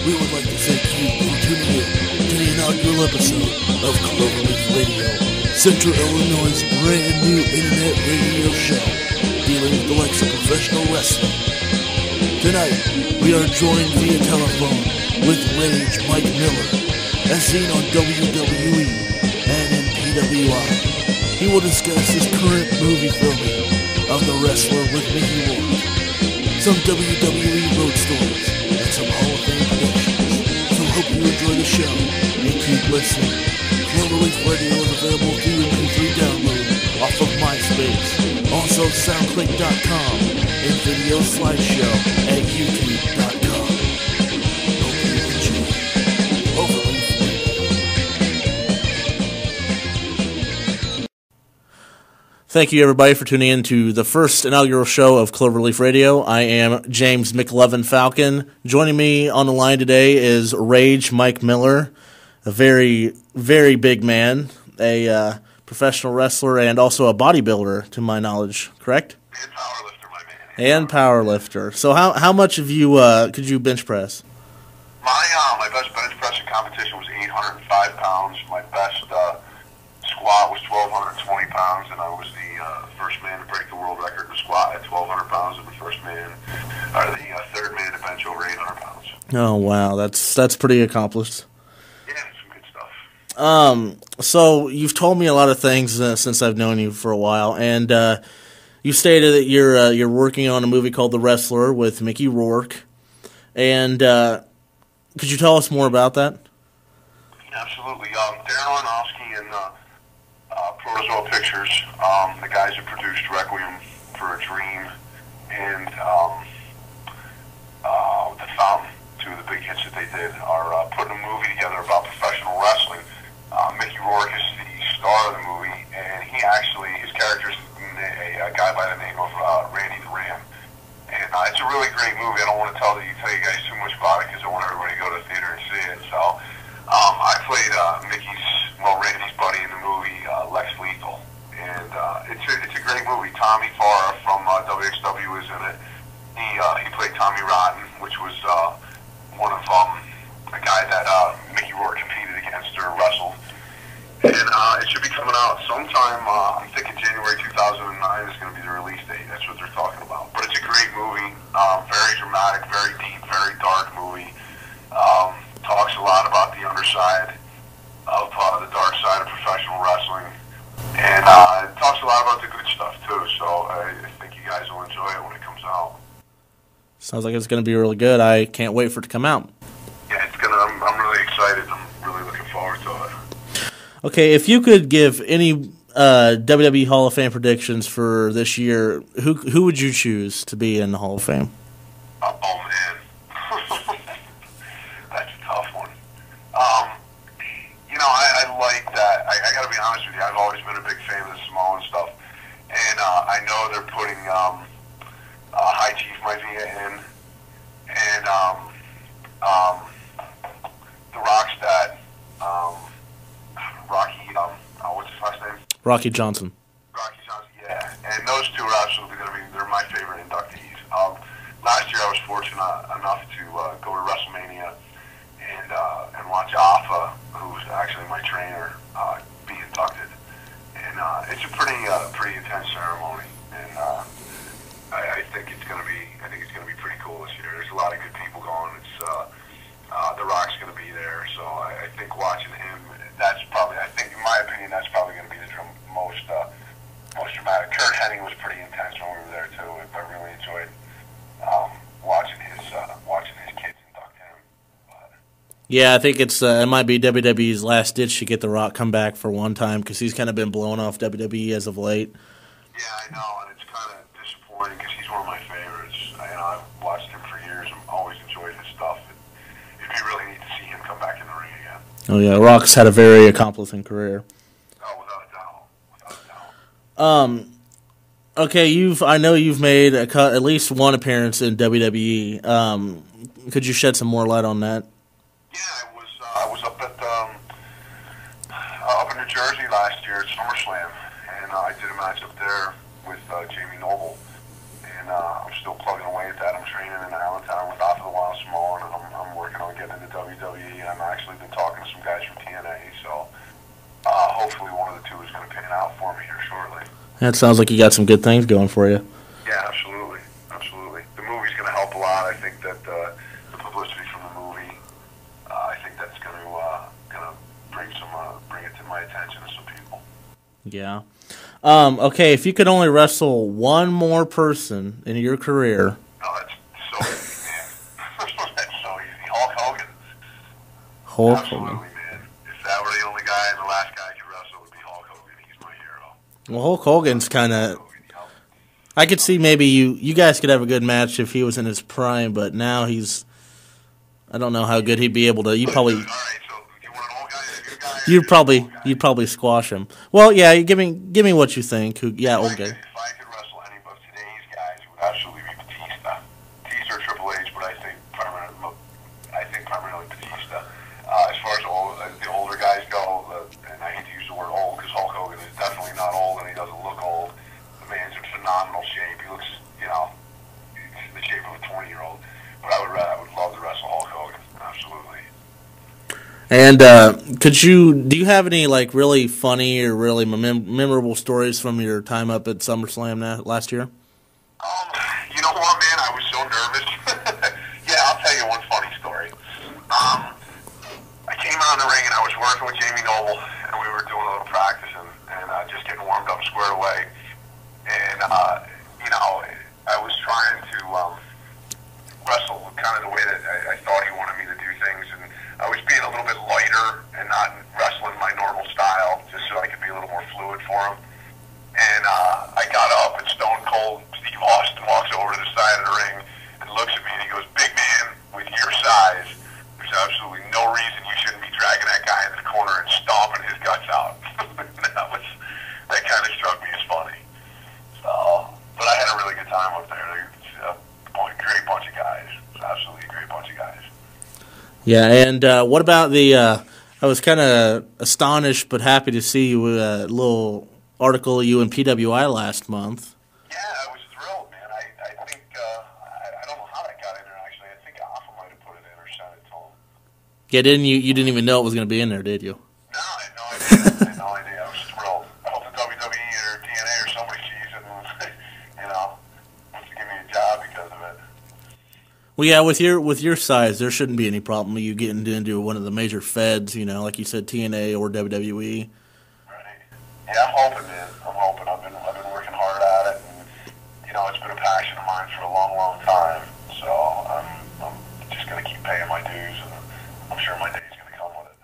we would like to thank you for tuning in to the inaugural episode of Cloverleaf Radio, Central Illinois' brand new internet radio show dealing with the likes of professional wrestling. Tonight, we are joined via telephone with Rage Mike Miller, as seen on WWE and in PWI. He will discuss his current movie filming of The Wrestler with Mickey Rourke, some WWE road stories, and some Hall of Fame predictions. So hope you enjoy the show and keep listening. Cloverleaf Radio is available through your MP3 download off of MySpace, also SoundClick.com, and video slideshow at YouTube.com. Hope you enjoy Cloverleaf Radio. Thank you, everybody, for tuning in to the first inaugural show of Cloverleaf Radio. I am James McLovin Falcon. Joining me on the line today is Rage Mike Miller, a very, very big man, a professional wrestler, and also a bodybuilder, to my knowledge, correct? And powerlifter, my man. And powerlifter. So how much of you could you bench press? My best bench pressing competition was 805 pounds. My best squat was 1,220 pounds, and I was the first man to break the world record in squat at 1,200 pounds, and the third man to bench over 800 pounds. Oh wow, that's pretty accomplished. Yeah, some good stuff. So you've told me a lot of things since I've known you for a while, and you stated that you're working on a movie called The Wrestler with Mickey Rourke, and could you tell us more about that? Absolutely. Darren Aronofsky and Protozoa Pictures, the guys who produced Requiem for a Dream and The Fountain, two of the big hits that they did, are putting a movie together about professional wrestling. Mickey Rourke is the star of the movie, and his character is a guy by the name of Randy the Ram. And it's a really great movie. I don't want to tell you guys too much about it because I want everybody to go to the theater and see it. So I played Randy's buddy in the movie, Lex Lethal. And it's a great movie. Tommy Farr from WXW is in it. He played Tommy Rotten, which was one of a guy that Mickey Rourke competed against or wrestled. And it should be coming out sometime, I'm thinking January 2009 is going to be the release date. That's what they're talking about. But it's a great movie, very dramatic, very deep, very dark movie. Talks a lot about the underside of the dark side of professional wrestling. And it talks a lot about the good stuff, too. So I think you guys will enjoy it when it comes out. Sounds like it's going to be really good. I can't wait for it to come out. Yeah, I'm really excited. I'm really looking forward to it. Okay, if you could give any WWE Hall of Fame predictions for this year, who would you choose to be in the Hall of Fame? Oh, man. That's a tough one. I like that. I got to be honest with you. I've always been a big fan of the Samoan stuff. And I know they're putting High Chief might be in. And the Rock's dad, Rocky, what's his last name? Rocky Johnson. Rocky Johnson, yeah. And those two are absolutely going to be, they're my favorite inductees. Last year I was fortunate enough to go to WrestleMania and watch Alpha, who's actually my trainer, be inducted. And it's a pretty intense ceremony. And I think it's going to be pretty cool this year. There's a lot of good people going. It's The Rock's going to be there, so I think watching him, I think in my opinion, that's probably going to be the most dramatic. Kurt Hennig was pretty intense when we were there too. I really enjoyed watching his kids induct him. Yeah, I think it might be WWE's last ditch to get The Rock come back for one time because he's kind of been blowing off WWE as of late. Yeah, I know, and it's kind of disappointing because he's one of my favorites. I've watched him for years and always enjoyed his stuff. It'd be really neat to see him come back in the ring again. Oh yeah, Rock's had a very accomplishing career. Oh, without a doubt. Okay, I know you've made at least one appearance in WWE. Could you shed some more light on that? Yeah, I was up in New Jersey last year at SummerSlam, and I did a match up there with Jamie Noble, and I'm still plugging away at that. I'm training in Allentown with Alpha the Wild Samoan, and I'm working on getting here shortly. That sounds like you got some good things going for you. Yeah, absolutely. Absolutely. The movie's going to help a lot. I think that the publicity from the movie, I think that's going to bring it to my attention to some people. Yeah. Okay, if you could only wrestle one more person in your career. Oh, that's so easy, man. That's so easy. Hulk Hogan. Hulk Absolutely, Hogan. man. If that were the only guy and the last guy I could wrestle, it would be Hulk Hogan. He's my hero. Well, Hulk Hogan's kind of. I could see maybe you guys could have a good match if he was in his prime, but now he's. I don't know how good he'd be able to. You probably. All right, so you want an old guy and a new guy? You'd probably squash him. Well, yeah. You give me what you think. Old guy. If I could wrestle any of today's guys, it would absolutely be Batista. Batista or Triple H, but I think primarily Batista. As far as the older guys go, and I hate to use the word old because Hulk Hogan is definitely not old and he doesn't look old. The man's in phenomenal shape. He looks, he's in the shape of a 20-year-old. But I would love to wrestle Hulk Hogan. Absolutely. And do you have any like really funny or really memorable stories from your time up at SummerSlam last year? You know what, man? I was so nervous. Yeah, I'll tell you one funny story. I came out in the ring and I was working with Jamie Noble, and we were doing a little practice and just getting warmed up, squared away. And I was trying to wrestle kind of the way that I thought he wanted me to do things, and I was being a little bit lighter and not wrestling my normal style, just so I could be a little more fluid for him. And I got up, and Stone Cold Steve Austin walks over to the side of the ring and looks at me, and he goes, "Big man, with your size, there's absolutely no reason you shouldn't be dragging that guy into the corner and stomping his guts out." That kind of struck me as funny. So, but I had a really good time up there. Great bunch of guys. Absolutely a great bunch of guys. Yeah, and what about the? I was kind of astonished but happy to see you a little article of you in PWI last month. Yeah, I was thrilled, man. I think I don't know how that got in there. Actually, I think Alpha might have put it in or sent it to him. Yeah, didn't you? You didn't even know it was going to be in there, did you? No, I had no idea. I had no idea. I was thrilled. I hope the WWE or TNA or somebody sees it and wants to give me a job because of it. Well, yeah, with your size, there shouldn't be any problem with you getting into one of the major feds, like you said, TNA or WWE. Right. Yeah, I'm hoping, man. I'm hoping. I've been working hard at it, and it's been a passion of mine for a long, long time. So I'm just gonna keep paying my dues, and I'm sure my day's gonna come with it.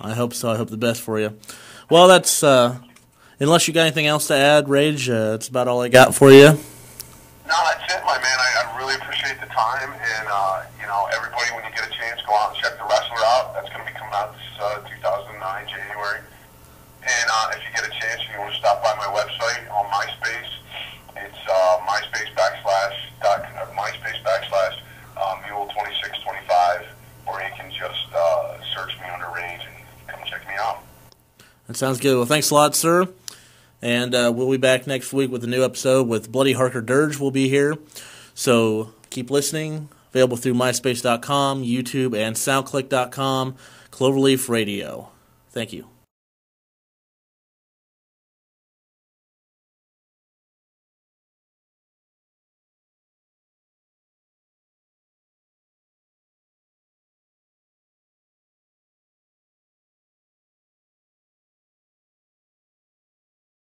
I hope so. I hope the best for you. Well, that's unless you got anything else to add, Rage. That's about all I got for you. No, that's it, my man. I really appreciate the time, and everybody, when you get a chance, go out and check The Wrestler out. That's going to be coming out this 2009 January. And if you get a chance and you want to stop by my website on MySpace, it's MySpace/Mule2625, or you can just search me under Rage and come check me out. That sounds good. Well, thanks a lot, sir. And we'll be back next week with a new episode with Bloody Harker Dirge will be here. So keep listening. Available through MySpace.com, YouTube, and SoundClick.com. Cloverleaf Radio. Thank you.